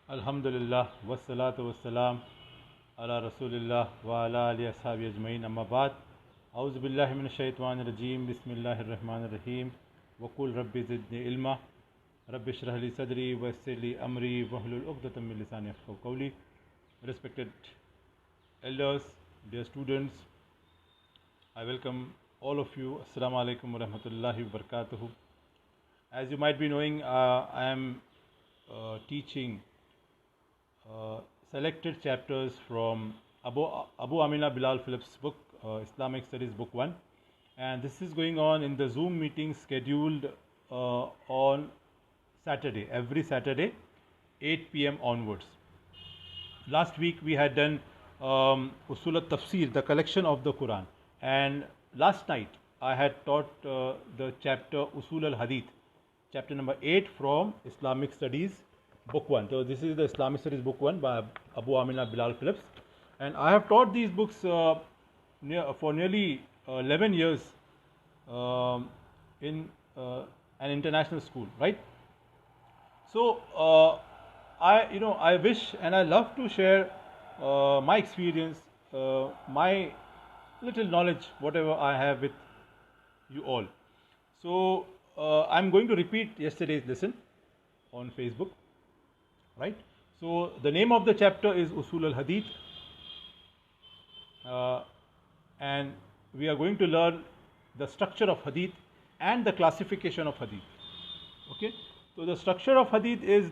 Alhamdulillah, wassalatu wassalam ala rasulillah wa ala alihi ashabi ajmain, amma ba'd. A'udhu billahi minash shaitanir rajim, bismillahir rahmanir rahim. Wa qul rabbi zidni ilma, rabbi shrah li sadri wa yassir li amri wahlul 'uqdatam min lisani yafqahu qawli. Respected elders, dear students, I welcome all of you. Assalamu alaikum wa rahmatullahi wa barakatuhu. As you might be knowing, I am teaching selected chapters from Abu Amina Bilal Phillips' book, Islamic Studies Book 1, and this is going on in the Zoom meeting scheduled on Saturday, every Saturday, 8 p.m. onwards. Last week we had done Usul al-Tafsir, the collection of the Quran, and last night I had taught the chapter Usul al-Hadith, chapter number 8 from Islamic Studies Book 1. So this is the Islamic Studies Book 1 by Abu Amina Bilal Phillips, and I have taught these books for nearly 11 years in an international school, right? So I wish and I love to share my experience, my little knowledge, whatever I have with you all. So I'm going to repeat yesterday's lesson on Facebook, right? So the name of the chapter is Usul al-Hadith, and we are going to learn the structure of Hadith and the classification of Hadith. Okay, so the structure of Hadith is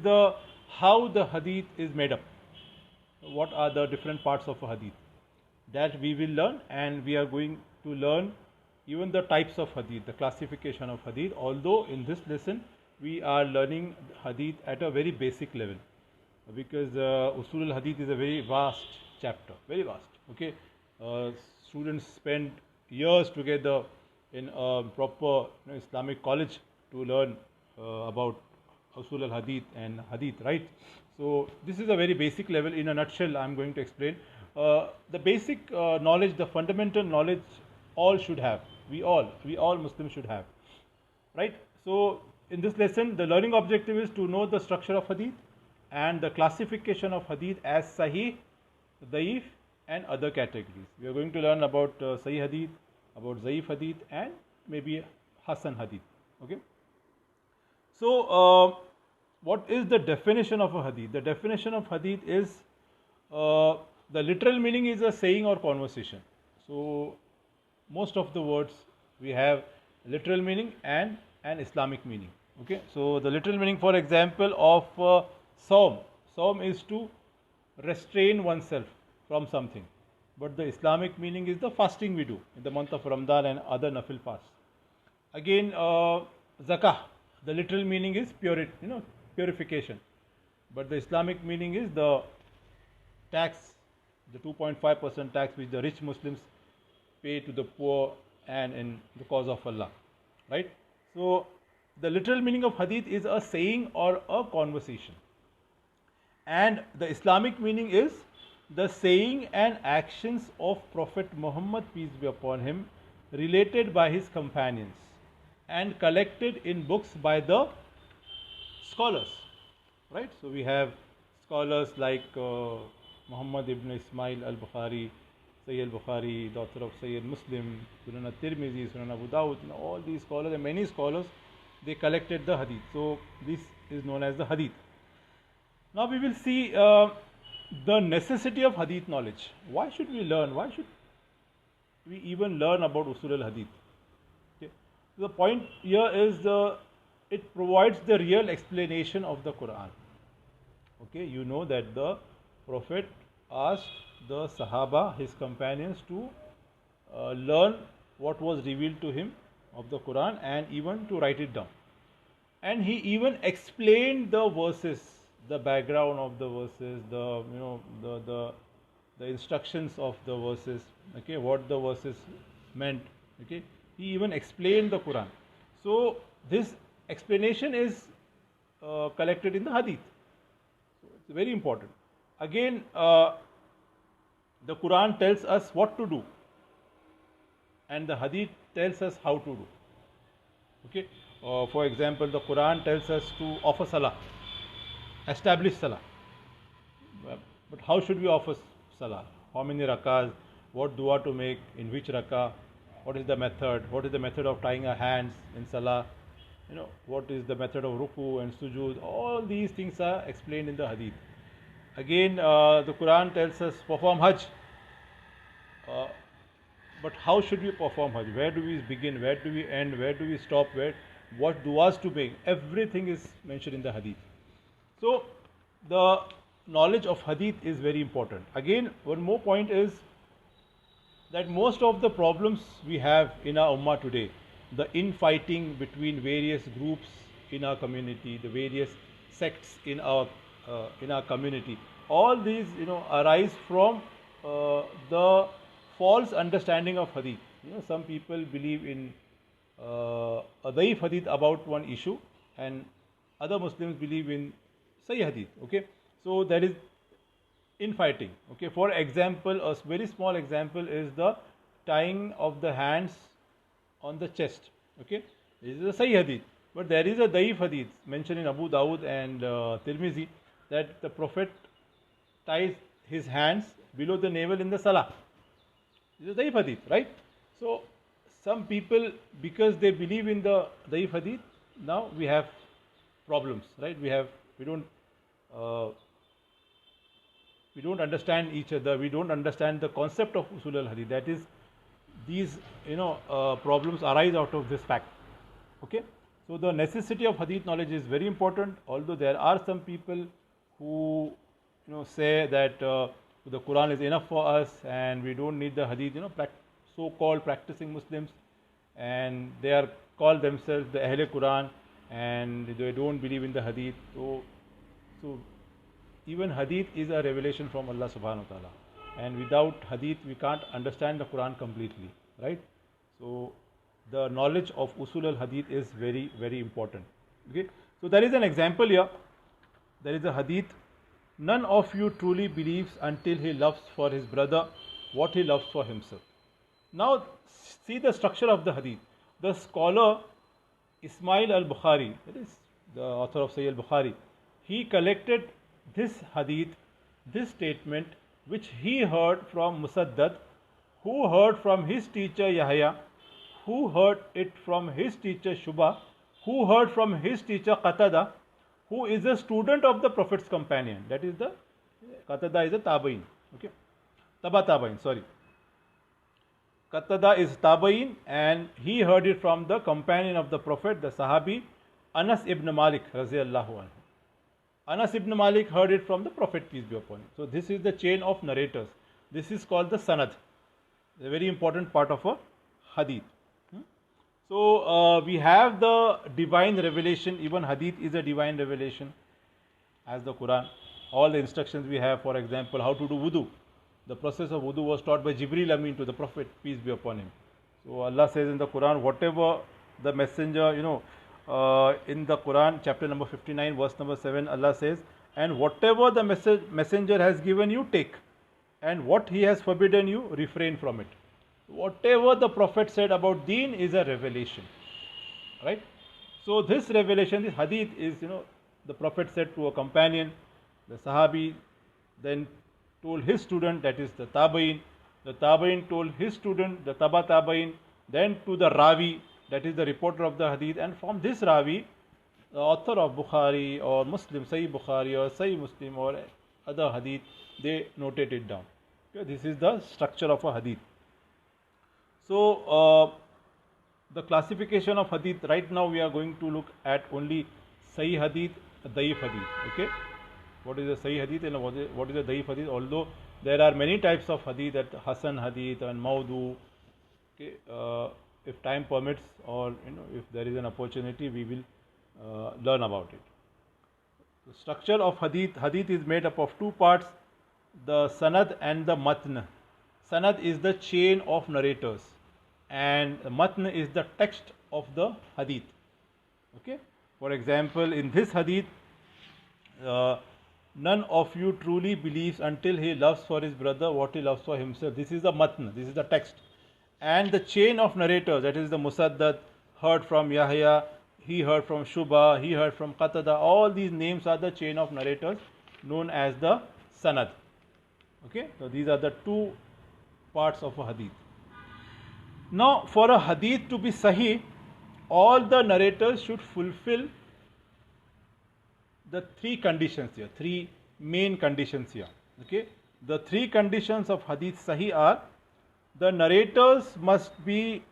how the Hadith is made up. What are the different parts of a Hadith? That we will learn, and we are going to learn even the types of Hadith, the classification of Hadith. Although in this lesson we are learning Hadith at a very basic level, because Usul al-Hadith is a very vast chapter, very vast. Okay, students spend years together in a proper Islamic college to learn about Usul al-Hadith and Hadith, right? So this is a very basic level. In a nutshell, I am going to explain the basic knowledge, the fundamental knowledge all should have. We all Muslims should have, right? So in this lesson, the learning objective is to know the structure of Hadith and the classification of Hadith as Sahih, Daif and other categories. We are going to learn about Sahih Hadith, about Zaif Hadith and maybe Hasan Hadith. Okay. So what is the definition of a Hadith? The definition of Hadith is the literal meaning is a saying or conversation. So most of the words we have literal meaning and an Islamic meaning. Okay. So the literal meaning, for example, of Saum is to restrain oneself from something, but the Islamic meaning is the fasting we do in the month of Ramadan and other nafil fasts. Again, Zakah, the literal meaning is purification, but the Islamic meaning is the tax, the 2.5% tax which the rich Muslims pay to the poor and in the cause of Allah, right? So the literal meaning of Hadith is a saying or a conversation, and the Islamic meaning is the saying and actions of Prophet Muhammad, peace be upon him, related by his companions and collected in books by the scholars, right? So we have scholars like Muhammad ibn Ismail al-Bukhari, Sahih al-Bukhari, the author of Sahih Muslim, Sunan al-Tirmidhi, Sunan Abu Dawud, all these scholars and many scholars, they collected the Hadith. So this is known as the Hadith. Now we will see the necessity of Hadith knowledge. Why should we learn? Why should we even learn about Usul al-Hadith? Okay. The point here is it provides the real explanation of the Quran. Okay, you know that the Prophet asked the Sahaba, his companions, to learn what was revealed to him of the Quran and even to write it down. And he even explained the verses, the background of the verses, the instructions of the verses, okay, what the verses meant, okay. He even explained the Quran. So this explanation is collected in the Hadith. So it's very important. Again, the Quran tells us what to do, and the Hadith tells us how to do. Okay. For example, the Quran tells us to offer salah, establish salah. But how should we offer salah? How many rakas? What dua to make? In which rakah? What is the method? What is the method of tying our hands in salah? What is the method of ruku and sujood? All these things are explained in the hadith. Again, the Quran tells us perform Hajj. But how should we perform Hajj? Where do we begin? Where do we end? Where do we stop? What duas to make? Everything is mentioned in the hadith. So, the knowledge of hadith is very important. Again, one more point is that most of the problems we have in our ummah today, the infighting between various groups in our community, the various sects in our community, all these arise from the false understanding of hadith. Some people believe in a daif hadith about one issue, and other Muslims believe in sahih hadith. Okay, so there is infighting. Okay, for example, a very small example is the tying of the hands on the chest. Okay, this is a sahih hadith, but there is a daif hadith mentioned in Abu Dawud and Tirmizi that the Prophet ties his hands below the navel in the salah. This is daif hadith, right? So some people, because they believe in the daif hadith, now we have problems, right? We don't understand each other. We don't understand the concept of usul al hadith. That is, these problems arise out of this fact. Okay, so the necessity of hadith knowledge is very important. Although there are some people who say that the Quran is enough for us and we don't need the hadith. So-called practicing Muslims, and they are called themselves the Ahle Quran, and they don't believe in the hadith. So even hadith is a revelation from Allah subhanahu wa ta'ala, and without hadith we can't understand the Quran completely, right? So the knowledge of usul al hadith is very, very important. Okay, so there is an example here. There is a hadith: none of you truly believes until he loves for his brother what he loves for himself. Now see the structure of the hadith. The scholar Ismail al-Bukhari, that is the author of Sahih al-Bukhari, he collected this hadith, this statement, which he heard from Musaddad, who heard from his teacher Yahya, who heard it from his teacher Shubha, who heard from his teacher Qatada, who is a student of the Prophet's companion. That is Qatada is a Tabain. Okay, Tabain, sorry. Qatada is Tabain, and he heard it from the companion of the Prophet, the Sahabi Anas ibn Malik raziyallahu anhu. Anas ibn Malik heard it from the Prophet, peace be upon him. So this is the chain of narrators. This is called the sanad, a very important part of a hadith. So we have the divine revelation. Even hadith is a divine revelation, as the Quran. All the instructions we have, for example, how to do wudu. The process of wudu was taught by Jibril Amin to the Prophet, peace be upon him. So Allah says in the Quran, whatever the messenger, in the Quran, chapter number 59, verse number 7, Allah says, and whatever the messenger has given you, take, and what he has forbidden you, refrain from it. Whatever the Prophet said about deen is a revelation, right? So this revelation, this hadith is, the Prophet said to a companion, the Sahabi then told his student, that is the Tabain told his student, the Taba Tabain, then to the Ravi, that is the reporter of the hadith, and from this Ravi, the author of Bukhari or Muslim, Sahih Bukhari or Sahih Muslim or other hadith, they noted it down. Okay, this is the structure of a hadith. So the classification of hadith, right now we are going to look at only Sahih hadith, Daif hadith. Okay, what is a Sahih hadith and what is a Daif hadith? Although there are many types of hadith, that Hasan hadith and Maudu. Okay, if time permits, or if there is an opportunity, we will learn about it. The structure of hadith is made up of two parts: the sanad and the matn. Sanad is the chain of narrators, and matn is the text of the hadith. Okay, for example, in this hadith, none of you truly believes until he loves for his brother what he loves for himself. This is the matn, this is the text. And the chain of narrators, that is the Musaddad, heard from Yahya, he heard from Shubha, he heard from Qatada. All these names are the chain of narrators known as the sanad. Okay, so these are the two parts of a hadith. Now, for a hadith to be sahih, all the narrators should fulfill the three conditions here, three main conditions here. Okay, the three conditions of hadith sahih are: the narrators must be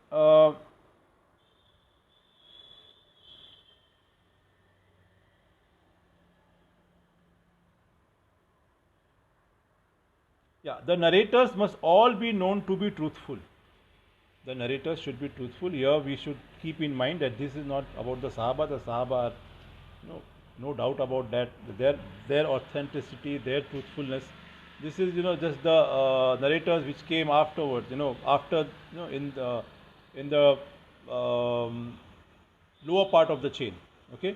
the narrators must all be known to be truthful. The narrators should be truthful. Here we should keep in mind that this is not about the Sahaba. The Sahaba are, no doubt about that. Their authenticity, their truthfulness. This is just the narrators which came afterwards. After in the lower part of the chain. Okay,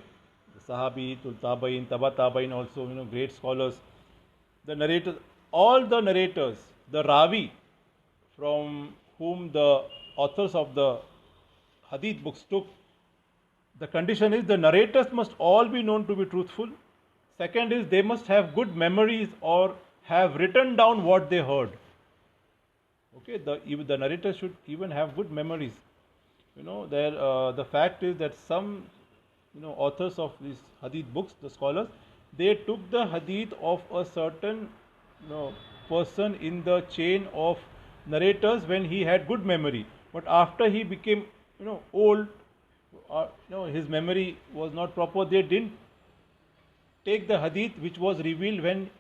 the Sahabi, Tabain, Tabain, also great scholars. The narrators, all the narrators, the Ravi, from whom the authors of the hadith books took, the condition is the narrators must all be known to be truthful. Second is they must have good memories or have written down what they heard. Okay, the narrators should even have good memories. The fact is that some authors of these hadith books, the scholars, they took the hadith of a certain person in the chain of narrators when he had good memory, but after he became old, his memory was not proper. They didn't take the hadith which was revealed when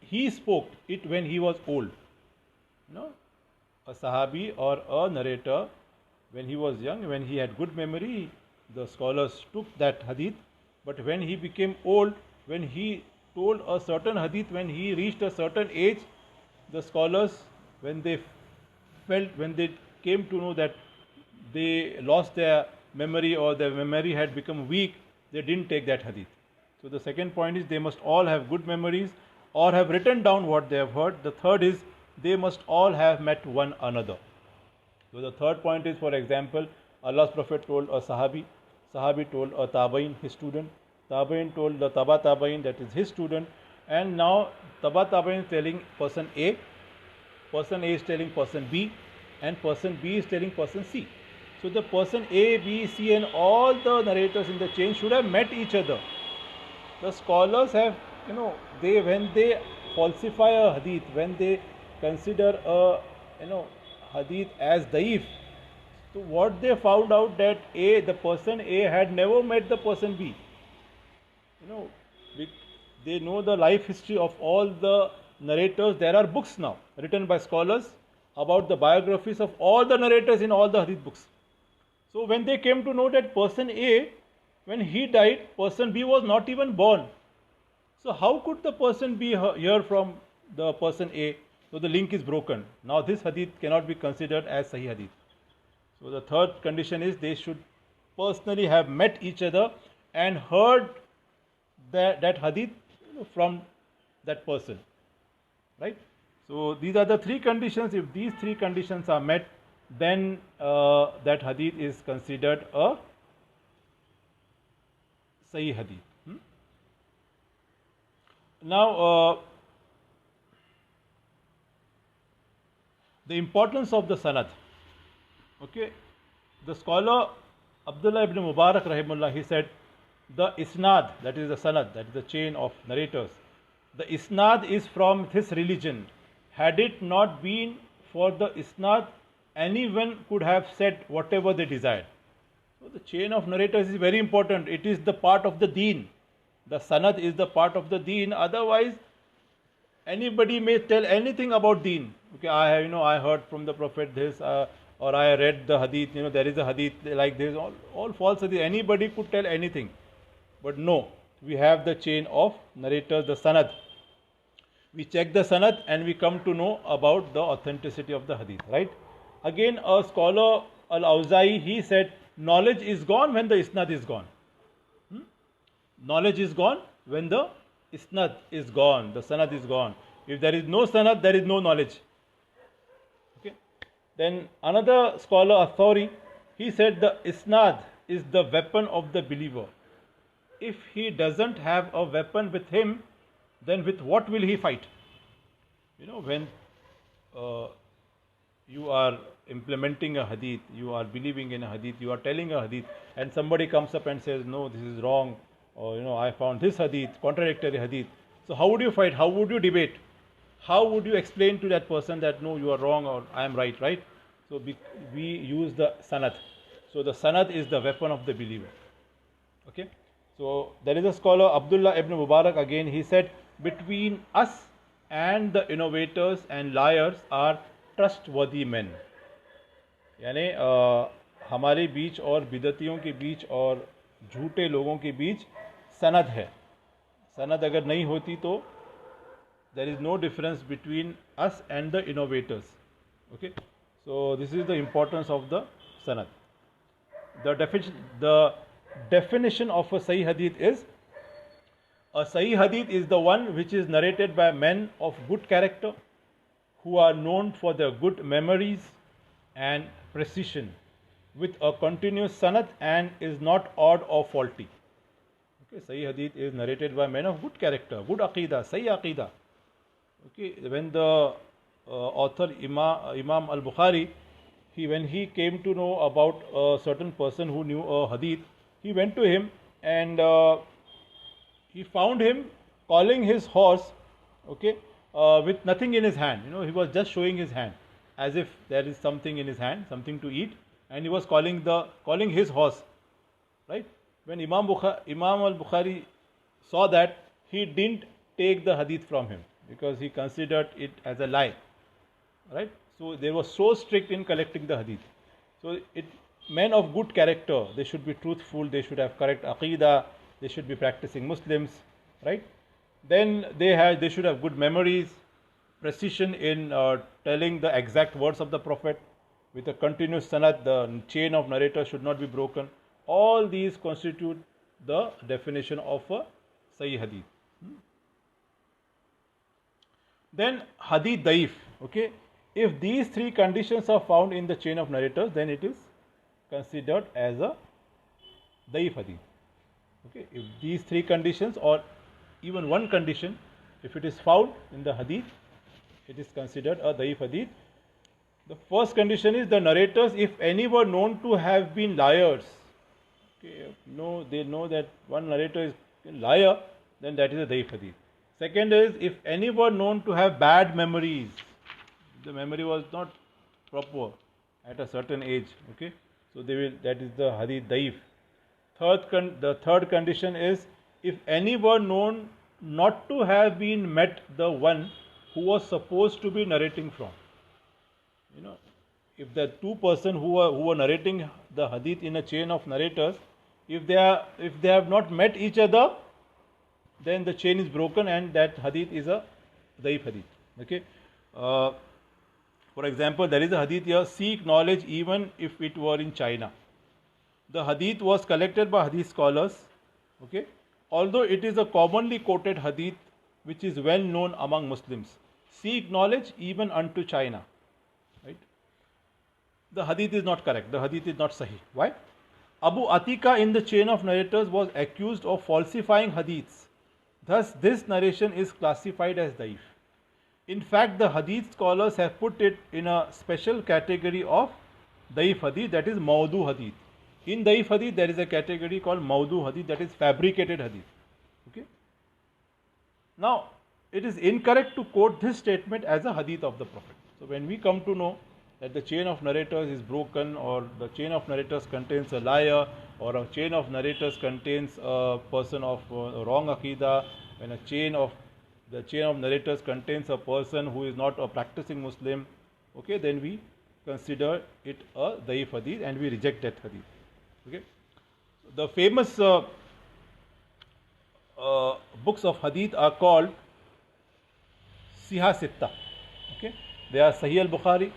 he spoke it when he was old. A sahabi or a narrator, when he was young, when he had good memory, the scholars took that hadith, but when he became old, when he told a certain hadith, when he reached a certain age, the scholars, when they came to know that they lost their memory or their memory had become weak, they didn't take that hadith. So the second point is they must all have good memories or have written down what they have heard. The third is they must all have met one another. So the third point is, for example, Allah's Prophet told a Sahabi told a Tabain, his student, Tabain told the Tabain, that is his student, and now Tabain is telling person A is telling person B, and person B is telling person C. So the person A, B, C and all the narrators in the chain should have met each other. The scholars have, when they falsify a hadith, when they consider a hadith as daif, so what they found out that the person A had never met the person B. They know the life history of all the narrators. There are books now written by scholars about the biographies of all the narrators in all the hadith books. So when they came to know that person A, when he died, person B was not even born. So how could the person B hear from the person A? So the link is broken. Now this hadith cannot be considered as Sahih hadith. So the third condition is they should personally have met each other and heard that hadith from that person. Right? So these are the three conditions. If these three conditions are met, then that hadith is considered a Sahih hadith. Now, the importance of the sanad. Okay, the scholar Abdullah ibn Mubarak rahimullah, he said, the isnad, that is the sanad, that is the chain of narrators, the isnad is from this religion. Had it not been for the isnad, anyone could have said whatever they desired. So the chain of narrators is very important. It is the part of the deen. The sanad is the part of the deen. Otherwise, anybody may tell anything about deen. Okay, I heard from the Prophet this, or I read the hadith. There is a hadith like this. All false hadith. Anybody could tell anything, but no. We have the chain of narrators, the sanad. We check the sanad and we come to know about the authenticity of the hadith. Right? Again, a scholar Al-Awza'i, he said, knowledge is gone when the isnad is gone. Knowledge is gone when the isnad is gone, the sanad is gone. If there is no sanad, there is no knowledge. Okay. Then another scholar, Athori, he said the isnad is the weapon of the believer. If he doesn't have a weapon with him, then with what will he fight? When uh, you are implementing a hadith, you are believing in a hadith, you are telling a hadith, and somebody comes up and says, no, this is wrong, or I found this hadith, contradictory hadith. So how would you fight? How would you debate? How would you explain to that person that no, you are wrong or I am right, right? So we use the sanad. So the sanad is the weapon of the believer. Okay. So there is a scholar, Abdullah ibn Mubarak, again, he said, between us and the innovators and liars are trustworthy men. यानी हमारे बीच और बिदतियों के बीच और झूठे लोगों के बीच सनद है. सनद अगर नहीं होती तो there is no difference between us and the innovators. Okay, so this is the importance of the sanad. The definition of a Sahih Hadith is, a Sahih Hadith is the one which is narrated by men of good character, who are known for their good memories and precision, with a continuous sanad, and is not odd or faulty. Okay, Sahih Hadith is narrated by men of good character, good aqidah, Sahih aqidah. Okay, when the author Imam al-Bukhari, when he came to know about a certain person who knew a hadith, he went to him and he found him calling his horse, okay, with nothing in his hand. He was just showing his hand as if there is something in his hand, something to eat, and he was calling his horse, right? When Imam al-Bukhari saw that, he didn't take the hadith from him because he considered it as a lie, right? So they were so strict in collecting the hadith. So men of good character, they should be truthful, they should have correct aqidah, they should be practicing Muslims, right? Then they should have good memories, precision in telling the exact words of the Prophet with a continuous sanad. The chain of narrators should not be broken. All these constitute the definition of a Sahih Hadith. Then Hadith Daif. Okay, if these three conditions are found in the chain of narrators, then it is considered as a Daif Hadith. Okay, if these three conditions or even one condition, if it is found in the hadith, it is considered a Daif Hadith. The first condition is the narrators, if any were known to have been liars, okay, they know that one narrator is a liar, then that is a Daif Hadith. Second is, if any were known to have bad memories, the memory was not proper at a certain age, okay, so that is the Hadith Daif. The third condition is, if any were known not to have been met the one who was supposed to be narrating from. If the two persons who were narrating the hadith in a chain of narrators, if they have not met each other, then the chain is broken and that hadith is a Daif Hadith. Okay. For example, there is a hadith here, seek knowledge even if it were in China. The hadith was collected by hadith scholars, okay, although it is a commonly quoted hadith which is well known among Muslims. Seek knowledge even unto China, right? The hadith is not correct, the hadith is not sahih. Why? Abu Atika in the chain of narrators was accused of falsifying hadiths. Thus, this narration is classified as daif. In fact, the hadith scholars have put it in a special category of daif hadith, that is Maudu hadith. In Daif Hadith, there is a category called Maudu Hadith, that is fabricated Hadith. Okay. Now, it is incorrect to quote this statement as a Hadith of the Prophet. So, when we come to know that the chain of narrators is broken, or the chain of narrators contains a liar, or a chain of narrators contains a person of wrong aqidah, when the chain of narrators contains a person who is not a practicing Muslim, okay, then we consider it a Daif Hadith and we reject that Hadith. Okay. The famous books of hadith are called Siha Sitta. Okay. They are Sahih al-Bukhari,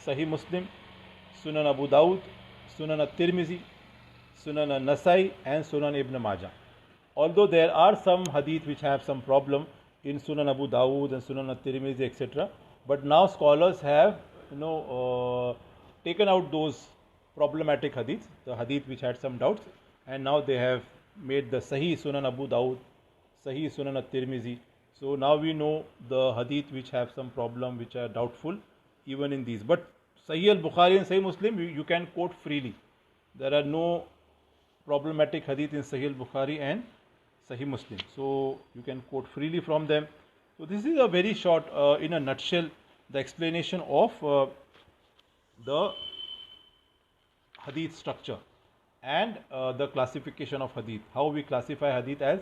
Sahih Muslim, Sunan Abu Dawud, Sunan al-Tirmizi, Sunan al-Nasai, and Sunan Ibn Majah. Although there are some hadith which have some problem in Sunan Abu Dawud and Sunan al-Tirmizi, etc., but now scholars have taken out those problematic hadiths, the hadith which had some doubts, and now they have made the Sahih Sunan Abu Dawud, Sahih Sunan al-Tirmizi, So now we know the hadith which have some problem, which are doubtful, even in these. But Sahih al-Bukhari and Sahih Muslim, you can quote freely. There are no problematic hadith in Sahih al-Bukhari and Sahih Muslim. So you can quote freely from them. So this is a very short, in a nutshell, the explanation of the hadith structure and the classification of hadith. How we classify hadith as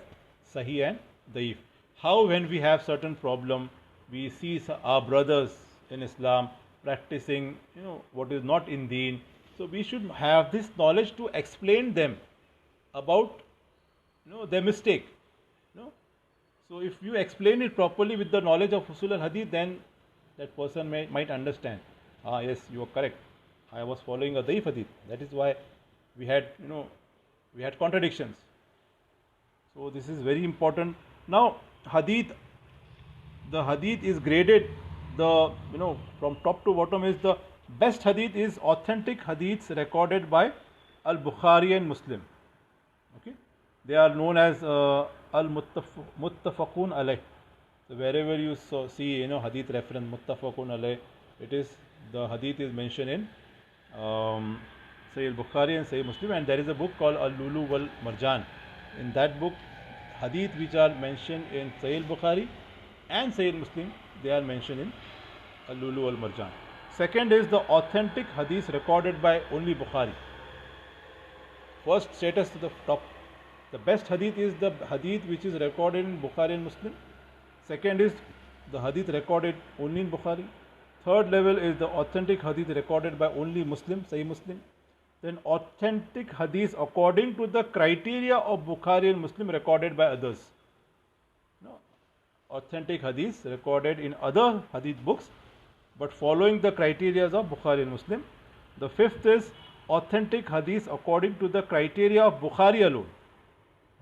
Sahih and Daif. How when we have certain problem, we see our brothers in Islam practicing, what is not in Deen. So we should have this knowledge to explain them about, their mistake. So if you explain it properly with the knowledge of Usul al-Hadith, then that person might understand. Yes, you are correct. I was following a Daif hadith. That is why we had contradictions. So this is very important. Now, the hadith is graded. From top to bottom is the best hadith is authentic hadiths recorded by Al-Bukhari and Muslim. Okay, they are known as Al-Muttafaqun alayh. So wherever you see hadith reference Muttafaqun alayh, it is the hadith is mentioned in Sahih al-Bukhari and Sahih Muslim, and there is a book called Al-Lulu wal Marjan. In that book, hadith which are mentioned in Sahih al-Bukhari and Sahih Muslim, they are mentioned in Al-Lulu wal Marjan. Second is the authentic hadith recorded by only Bukhari. First status to the top. The best hadith is the hadith which is recorded in Bukhari and Muslim. Second is the hadith recorded only in Bukhari. Third level is the authentic hadith recorded by only Muslim, Sahih Muslim. Then authentic hadith according to the criteria of Bukhari and Muslim recorded by others. Authentic hadith recorded in other hadith books, but following the criteria of Bukhari and Muslim. The fifth is authentic hadith according to the criteria of Bukhari alone.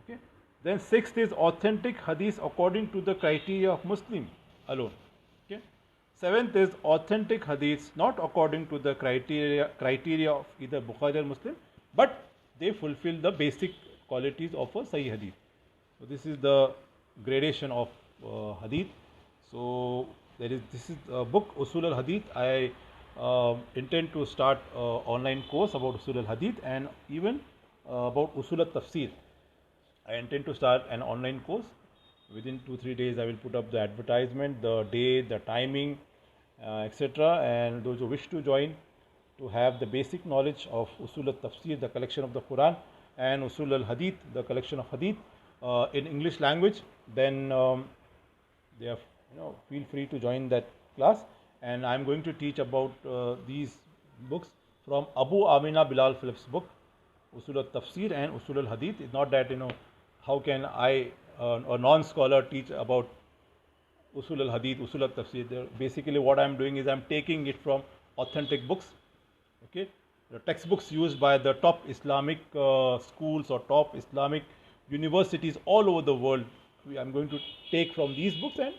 Okay. Then sixth is authentic hadith according to the criteria of Muslim alone. Okay. Seventh is authentic hadiths not according to the criteria of either Bukhari or Muslim, but they fulfill the basic qualities of a Sahih hadith. So this is the gradation of hadith. So this is a book Usul al-Hadith. I intend to start online course about Usul al-Hadith and even about Usul al-Tafsir. I intend to start an online course. Within 2-3 days I will put up the advertisement, the day, the timing, etc. And those who wish to join to have the basic knowledge of Usul al-Tafsir, the collection of the Quran, and Usul al-Hadith, the collection of Hadith in English language, then they are, feel free to join that class. And I am going to teach about these books from Abu Amina Bilal Phillips' book, Usul al-Tafsir and Usul al-Hadith. It's not that, how can I, a non-scholar, teach about Usul al-Hadith, Usul al-Tafsir. Basically what I am doing is I am taking it from authentic books, okay, the textbooks used by the top Islamic schools or top Islamic universities all over the world. I am going to take from these books and,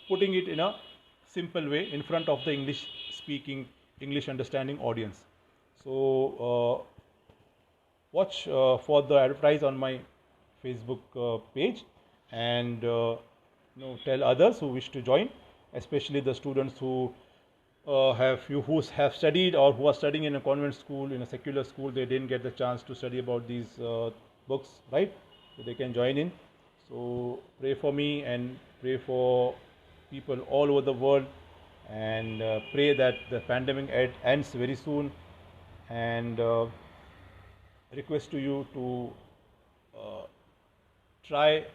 putting it in a simple way in front of the English speaking, English understanding audience. So watch for the advertise on my Facebook page, and tell others who wish to join, especially the students who have studied or who are studying in a convent school, in a secular school. They didn't get the chance to study about these books, right? So they can join in. So pray for me and pray for people all over the world, and pray that the pandemic ends very soon, and request to you to try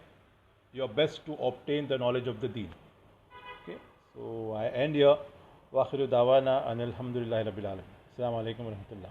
your best to obtain the knowledge of the Deen. Okay, so I end here. Wa akhiru dawana anil hamdulillahi rabbil alamin. Assalamu alaikum wa rahmatullah.